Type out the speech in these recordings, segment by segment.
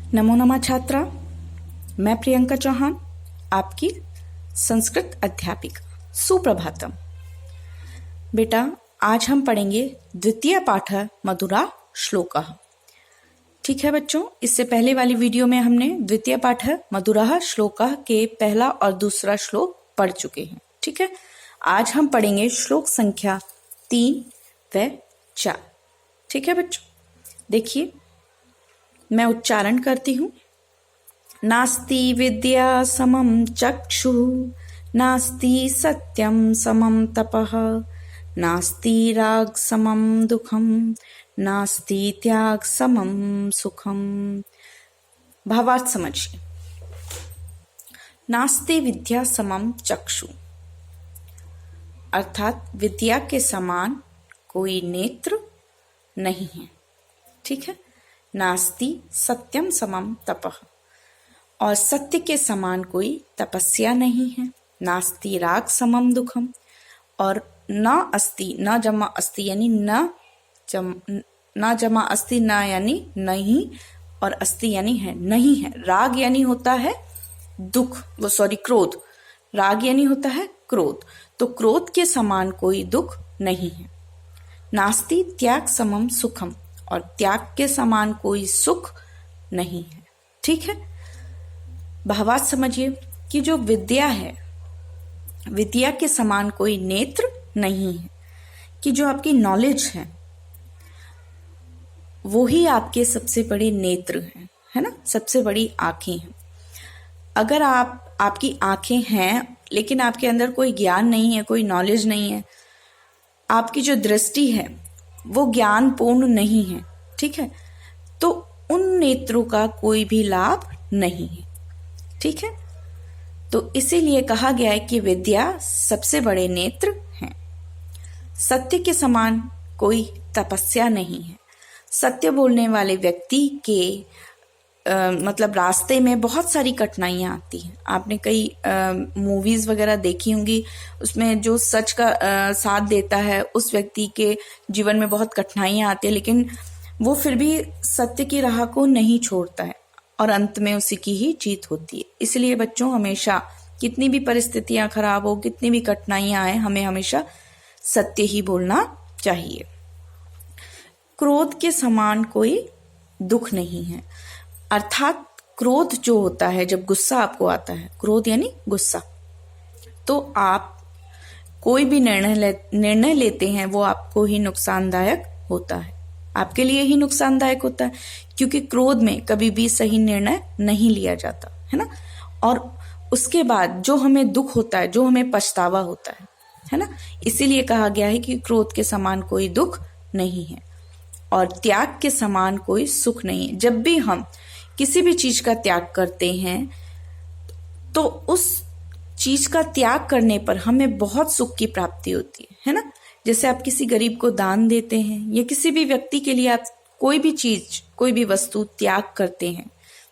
नमो नमः छात्रा, मैं प्रियंका चौहान, आपकी संस्कृत अध्यापिका। सुप्रभातम। बेटा, आज हम पढ़ेंगे द्वितीय पाठ मधुरा श्लोकः। ठीक है बच्चों, इससे पहले वाली वीडियो में हमने द्वितीय पाठ मधुरा श्लोकः के पहला और दूसरा श्लोक पढ़ चुके हैं। ठीक है, आज हम पढ़ेंगे श्लोक संख्या 3 व 4। ठीक है बच्चों, देखिए मैं उच्चारण करती हूँ। नास्ति विद्या समम चक्षु, नास्ति सत्यम समम तपः, नास्ति राग समम दुखम, नास्ति त्याग समम सुखम। भावार्थ समझिए। नास्ति विद्या समम चक्षु अर्थात विद्या के समान कोई नेत्र नहीं है। ठीक है, नास्ति सत्यम समम तपः, और सत्य के समान कोई तपस्या नहीं है। नास्ति राग समम दुखम, और न अस्ति, न जमा अस्ति यानी न जमा अस्ति, न यानी नहीं, और अस्ति यानी है, नहीं है। राग यानी होता है दुख, क्रोध। राग यानी होता है क्रोध, तो क्रोध के समान कोई दुख नहीं है। नास्ति त्याग समम सुखम, और त्याग के समान कोई सुख नहीं है। ठीक है, भावार्थ समझिए कि जो विद्या है, विद्या के समान कोई नेत्र नहीं है। कि जो आपकी नॉलेज है वो ही आपके सबसे बड़े नेत्र हैं, है ना, सबसे बड़ी आंखें हैं। अगर आपकी आंखें हैं लेकिन आपके अंदर कोई ज्ञान नहीं है, कोई नॉलेज नहीं है, आपकी जो दृष्टि है वो ज्ञान पूर्ण नहीं है, ठीक है, तो उन नेत्रों का कोई भी लाभ नहीं है। ठीक है, तो इसीलिए कहा गया है कि विद्या सबसे बड़े नेत्र हैं। सत्य के समान कोई तपस्या नहीं है। सत्य बोलने वाले व्यक्ति के रास्ते में बहुत सारी कठिनाइयां आती हैं। आपने कई मूवीज वगैरह देखी होंगी, उसमें जो सच का साथ देता है उस व्यक्ति के जीवन में बहुत कठिनाइयां आती है, लेकिन वो फिर भी सत्य की राह को नहीं छोड़ता है और अंत में उसी की ही जीत होती है। इसलिए बच्चों, हमेशा कितनी भी परिस्थितियां खराब हो, कितनी भी कठिनाइयां आए, हमें हमेशा सत्य ही बोलना चाहिए। क्रोध के समान कोई दुख नहीं है, अर्थात क्रोध जो होता है, जब गुस्सा आपको आता है, क्रोध यानी गुस्सा, तो आप कोई भी निर्णय लेते हैं वो आपको ही नुकसानदायक होता है, आपके लिए ही नुकसानदायक होता है, क्योंकि क्रोध में कभी भी सही निर्णय नहीं लिया जाता है ना। और उसके बाद जो हमें दुख होता है, जो हमें पछतावा होता है ना, इसीलिए कहा गया है कि क्रोध के समान कोई दुख नहीं है और त्याग के समान कोई सुख नहीं है। जब भी हम किसी भी चीज का त्याग करते हैं तो उस चीज का त्याग करने पर हमें बहुत सुख की प्राप्ति होती है ना। जैसे आप किसी गरीब को दान देते हैं या किसी भी व्यक्ति के लिए आप कोई भी चीज, कोई भी वस्तु त्याग करते हैं,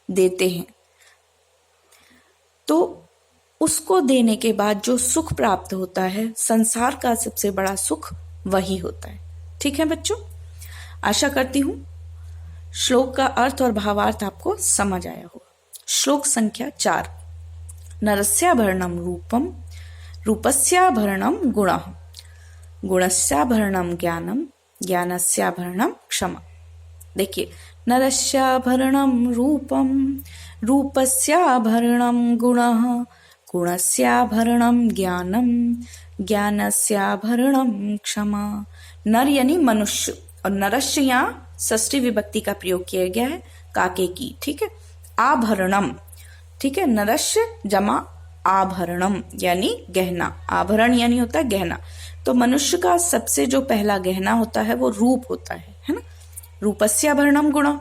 देते हैं, तो उसको देने के बाद जो सुख प्राप्त होता है, संसार का सबसे बड़ा सुख वही होता है। ठीक है बच्चों, आशा करती हूं श्लोक का अर्थ और भावार्थ आपको समझ आया होगा। श्लोक संख्या 4। नरस्याभरणम रूपम, रूपस्याभरणम गुणः, गुणस्याभरणम ज्ञानम, ज्ञानस्याभरणम क्षमा। देखिए, नरस्याभरणम रूपम, रूपस्याभरणम गुणः, गुणस्याभरणम ज्ञानम, ज्ञानस्याभरणम क्षमा। नर यानी मनुष्य, और नरस्य यहाँ षष्ठी विभक्ति का प्रयोग किया गया है, काके की। ठीक है, आभरणम, ठीक है, नरस्य जमा आभरणम यानी गहना। आभरण यानी होता है गहना। तो मनुष्य का सबसे जो पहला गहना होता है वो रूप होता है ना। रूपस्याभरणम गुणः,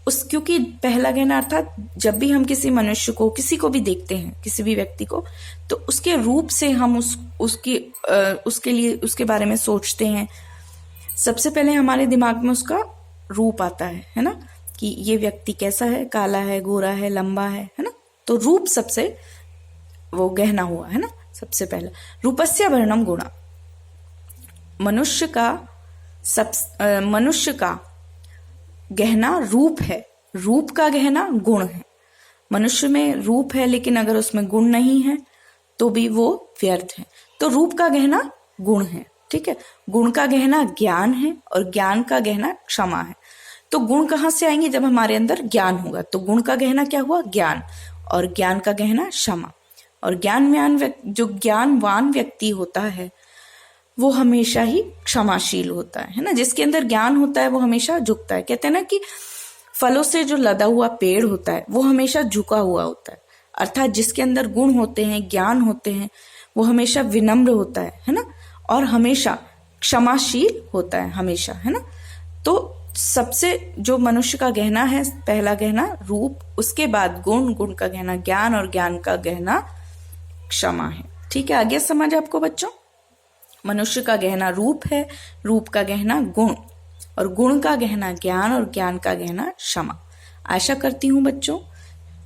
क्योंकि पहला गहना, अर्थात जब भी हम किसी मनुष्य को, किसी को भी देखते हैं, किसी भी व्यक्ति को, तो उसके रूप से हम उसके बारे में सोचते हैं। सबसे पहले हमारे दिमाग में उसका रूप आता है ना, कि ये व्यक्ति कैसा है, काला है, गोरा है, लंबा है ना। तो रूप सबसे वो गहना हुआ है ना, सबसे पहला। रूपस्याभरणम गुणः, मनुष्य का गहना रूप है, रूप का गहना गुण है। मनुष्य में रूप है लेकिन अगर उसमें गुण नहीं है तो भी वो व्यर्थ है। तो रूप का गहना गुण है, ठीक है। गुण का गहना ज्ञान है और ज्ञान का गहना क्षमा है। तो गुण कहाँ से आएंगे? जब हमारे अंदर ज्ञान होगा। तो गुण का गहना क्या हुआ? ज्ञान। और ज्ञान का गहना क्षमा। और जो ज्ञानवान व्यक्ति होता है वो हमेशा ही क्षमाशील होता है ना। जिसके अंदर ज्ञान होता है वो हमेशा झुकता है। कहते हैं ना कि फलों से जो लदा हुआ पेड़ होता है वो हमेशा झुका हुआ होता है। अर्थात जिसके अंदर गुण होते हैं, ज्ञान होते हैं, वो हमेशा विनम्र होता है ना, और हमेशा क्षमाशील होता है, हमेशा, है ना। तो सबसे जो मनुष्य का गहना है, पहला गहना रूप, उसके बाद गुण, गुण का गहना ज्ञान और ज्ञान का गहना क्षमा है। ठीक है, आगे समझ आपको बच्चों। मनुष्य का गहना रूप है, रूप का गहना गुण, और गुण का गहना ज्ञान और ज्ञान का गहना क्षमा। आशा करती हूँ बच्चों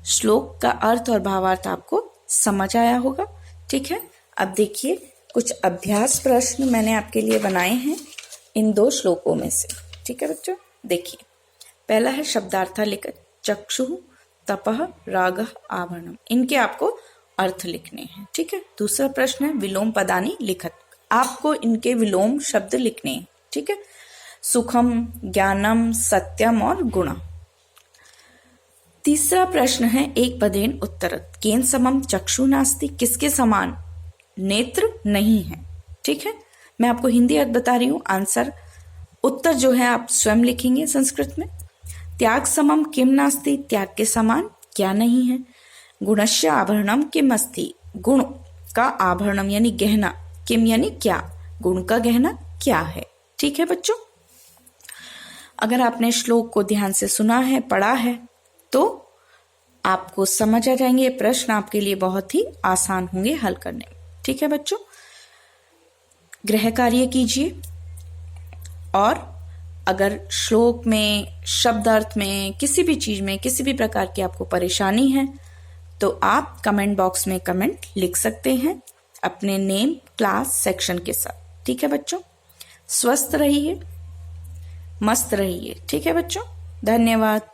श्लोक का अर्थ और भावार्थ आपको समझ आया होगा। ठीक है, अब देखिए कुछ अभ्यास प्रश्न मैंने आपके लिए बनाए हैं इन 2 श्लोकों में से। ठीक है बच्चों, देखिए पहला है शब्दार्थ लिखत, चक्षु तपः रागः आभरणम। इनके आपको अर्थ लिखने हैं। ठीक है, दूसरा प्रश्न है विलोम पदानि लिखत, आपको इनके विलोम शब्द लिखने हैं। ठीक है, सुखम, ज्ञानम, सत्यम और गुणम। तीसरा प्रश्न है एक पदेन उत्तरत, केन समम चक्षु नास्ति, किसके समान नेत्र नहीं है। ठीक है, मैं आपको हिंदी अर्थ बता रही हूँ, आंसर उत्तर जो है आप स्वयं लिखेंगे संस्कृत में। त्याग समम किम नास्ति, त्याग के समान क्या नहीं है। गुणस्य आभरणम किम अस्ति, गुण का आभरणम यानी गहना, किम यानी क्या, गुण का गहना क्या है। ठीक है बच्चों, अगर आपने श्लोक को ध्यान से सुना है, पढ़ा है, तो आपको समझ आ जाएंगे। ये प्रश्न आपके लिए बहुत ही आसान होंगे हल करने में। ठीक है बच्चों, गृह कार्य कीजिए, और अगर श्लोक में, शब्द अर्थ में, किसी भी चीज में किसी भी प्रकार की आपको परेशानी है तो आप कमेंट बॉक्स में कमेंट लिख सकते हैं अपने नेम, क्लास, सेक्शन के साथ। ठीक है बच्चों, स्वस्थ रहिए, मस्त रहिए। ठीक है बच्चों, धन्यवाद।